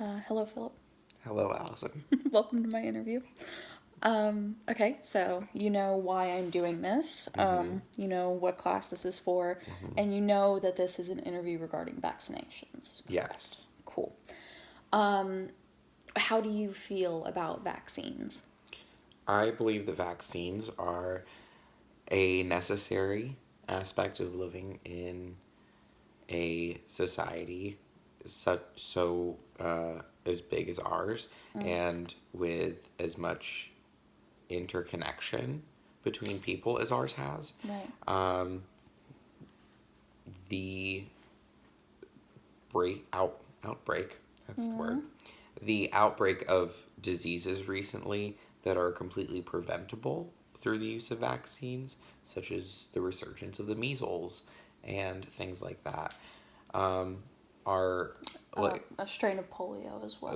Hello, Philip. Hello, Allison. Welcome to my interview. Okay, so you know why I'm doing this. You know what class this is for, and you know that this is an interview regarding vaccinations. Correct. Yes. Cool. How do you feel about vaccines? I believe that vaccines are a necessary aspect of living in a society as big as ours and with as much interconnection between people as ours has. Right. The outbreak, that's the word. The outbreak of diseases recently that are completely preventable through the use of vaccines, such as the resurgence of the measles and things like that, are like A strain of polio as well.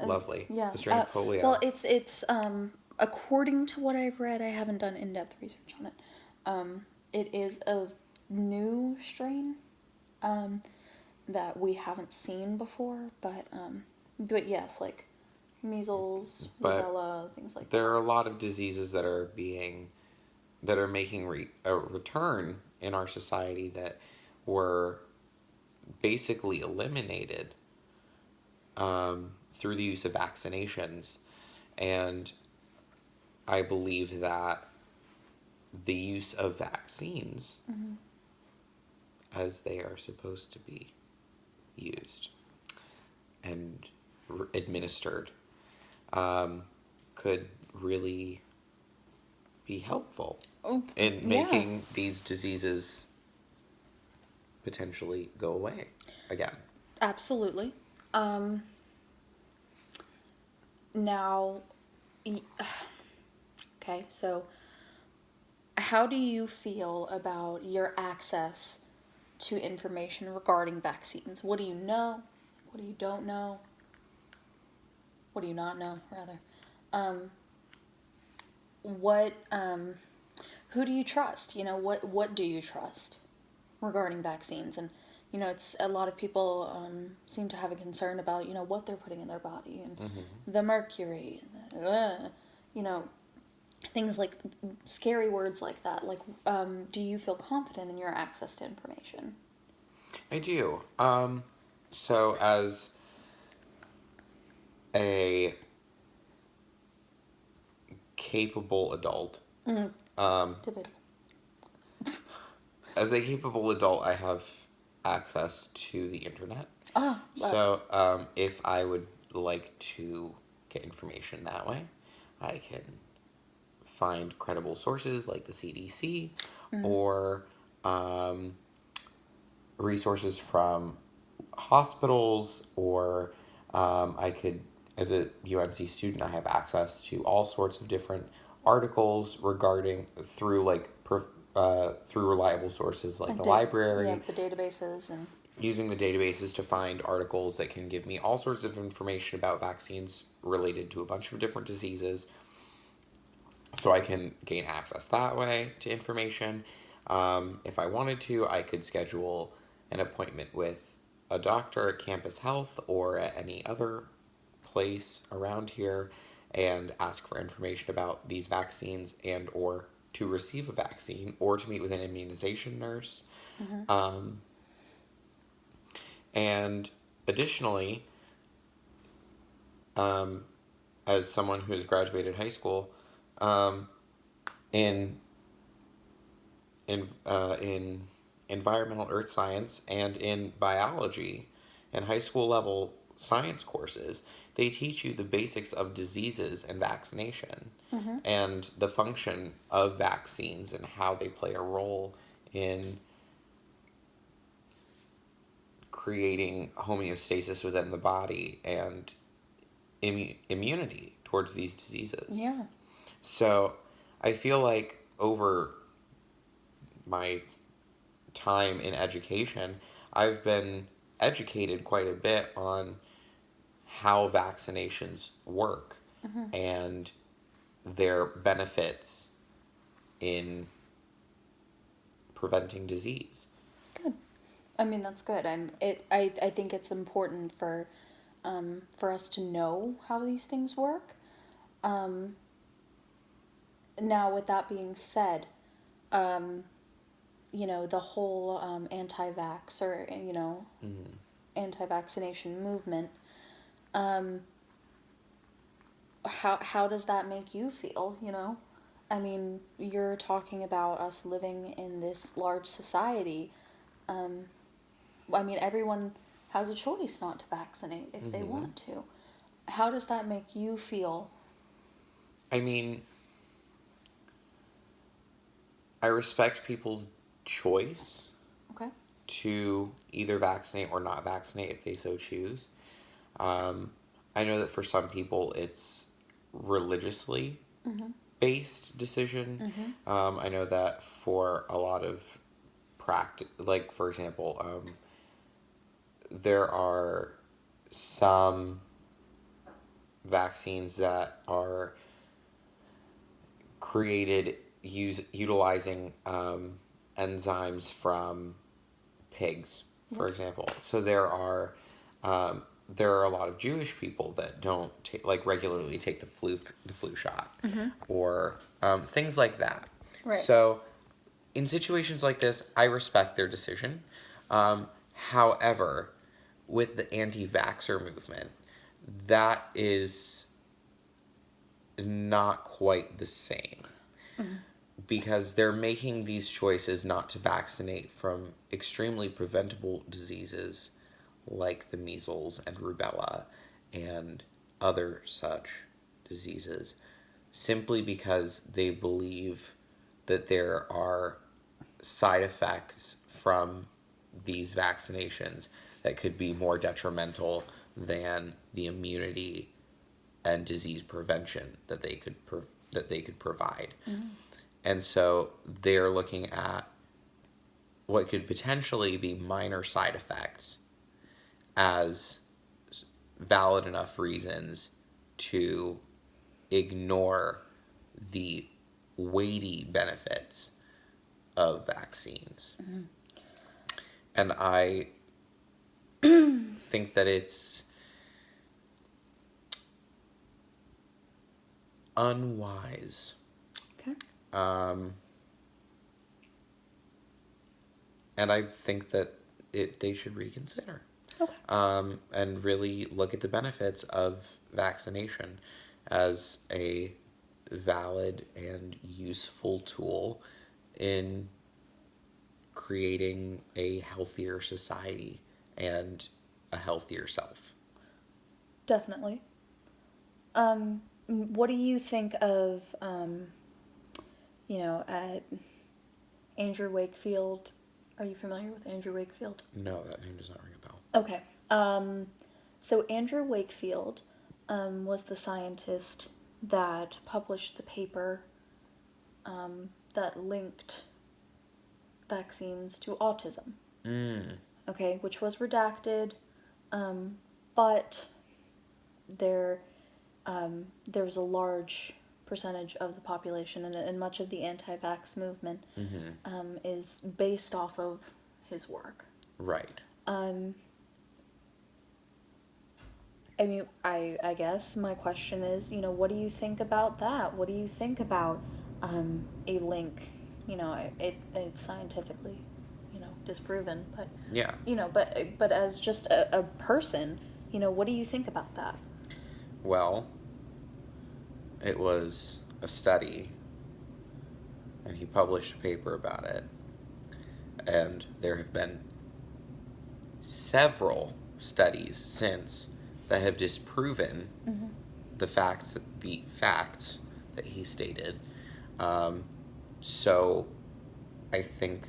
lovely. Yeah. The strain of Well, polio. it's according to what I've read, I haven't done in-depth research on it. It is a new strain that we haven't seen before, but yes, like measles, But rubella, things like there that. are a lot of diseases that are making a return in our society that were basically eliminated through the use of vaccinations. And I believe that the use of vaccines, as they are supposed to be used and administered, could really be helpful Oh, in yeah, making these diseases potentially go away again. absolutely. Um, now, y- okay, so how do you feel about your access to information regarding vaccines? What do you know? What do you don't know? What do you not know, rather? Um, what who do you trust? You know, what do you trust regarding vaccines? And you know, it's a lot of people seem to have a concern about what they're putting in their body and the mercury, you know, things like scary words like that. Like, do you feel confident in your access to information? I do. So as a capable adult, Debatable. I have access to the internet. Ah, So, if I would like to get information that way, I can find credible sources like the CDC or um, resources from hospitals, or I could, as a UNC student, I have access to all sorts of different articles regarding through reliable sources like like the yeah, library, the databases and using the databases to find articles that can give me all sorts of information about vaccines related to a bunch of different diseases, so I can gain access that way to information. If I wanted to, I could schedule an appointment with a doctor at Campus Health or at any other place around here and ask for information about these vaccines and or to receive a vaccine or to meet with an immunization nurse. And additionally, um, as someone who has graduated high school, um, in in environmental earth science and in biology and high school level science courses, they teach you the basics of diseases and vaccination and the function of vaccines and how they play a role in creating homeostasis within the body and immunity towards these diseases. yeah. So I feel like over my time in education, I've been educated quite a bit on how vaccinations work and their benefits in preventing disease. Good. I mean, that's good. I think it's important for for us to know how these things work. Um, Now, with that being said, um, the whole anti-vax or, Mm-hmm. anti-vaccination movement, um, how does that make you feel, I mean, you're talking about us living in this large society. Um, I mean, everyone has a choice not to vaccinate if they Mm-hmm. want to. How does that make you feel? I mean, I respect people's choice Okay. to either vaccinate or not vaccinate if they so choose. Um, I know that for some people it's religiously Mm-hmm. based decision. Mm-hmm. I know that for a lot of like for example, there are some vaccines that are created utilizing enzymes from pigs, for Yep. example. So there are a lot of Jewish people that don't like regularly take the flu shot, Mm-hmm. or things like that. Right. So in situations like this, I respect their decision. However, with the anti-vaxxer movement, that is not quite the same Mm-hmm. because they're making these choices not to vaccinate from extremely preventable diseases like the measles and rubella and other such diseases simply because they believe that there are side effects from these vaccinations that could be more detrimental than the immunity and disease prevention that they could provide. Mm-hmm. And so they're looking at what could potentially be minor side effects as valid enough reasons to ignore the weighty benefits of vaccines. Mm-hmm. And I think that it's unwise. Okay. Um, and I think that they should reconsider Okay. and really look at the benefits of vaccination as a valid and useful tool in creating a healthier society and a healthier self. Definitely. What do you think of, uh, Andrew Wakefield? Are you familiar with Andrew Wakefield? No, that name does not ring a bell. Okay. So Andrew Wakefield was the scientist that published the paper that linked vaccines to autism. Mm. Okay, which was redacted, but there there was a large percentage of the population, and much of the anti-vax movement Mm-hmm. is based off of his work. Right. Um, I mean, I guess my question is, what do you think about that? What do you think about a link? It's scientifically, disproven, but Yeah. but as just a person, what do you think about that? Well, it was a study, and he published a paper about it. And there have been several studies since that have disproven Mm-hmm. the facts that he stated. Um, so I think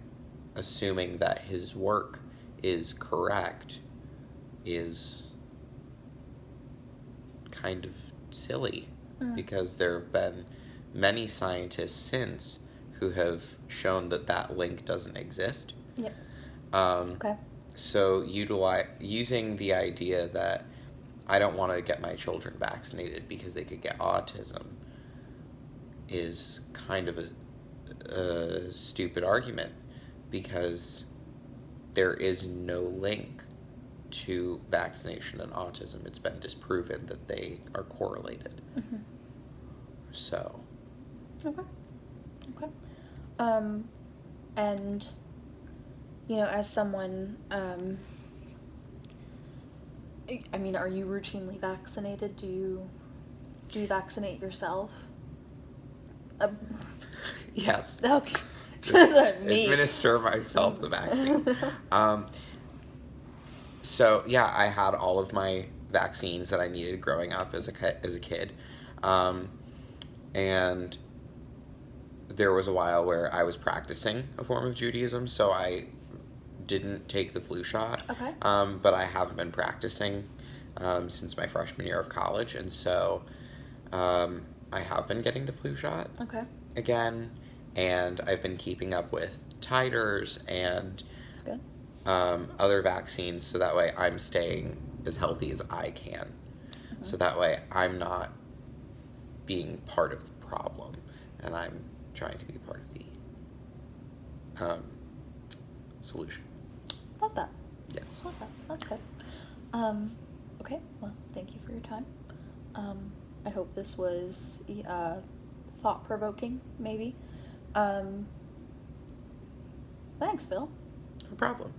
assuming that his work is correct is kind of silly Mm. because there have been many scientists since who have shown that that link doesn't exist. Yep. Um, Okay. so using the idea that I don't want to get my children vaccinated because they could get autism is kind of a stupid argument because there is no link to vaccination and autism. It's been disproven that they are correlated. Mm-hmm. So. Okay. Okay. And, as someone, I mean, are you routinely vaccinated? Do you vaccinate yourself? Yes. Okay. Just Me. administer myself the vaccine. So yeah, I had all of my vaccines that I needed growing up as a kid, and there was a while where I was practicing a form of Judaism, so I didn't take the flu shot. Okay. But I have been practicing since my freshman year of college, and so I have been getting the flu shot. Okay. Again, and I've been keeping up with titers and That's good. other vaccines, so that way I'm staying as healthy as I can. Mm-hmm. So that way I'm not being part of the problem, and I'm trying to be part of the solution. Love that. Yes. Love that. That's good. Okay. Well, thank you for your time. I hope this was thought-provoking, maybe. Thanks, Phil. No problem.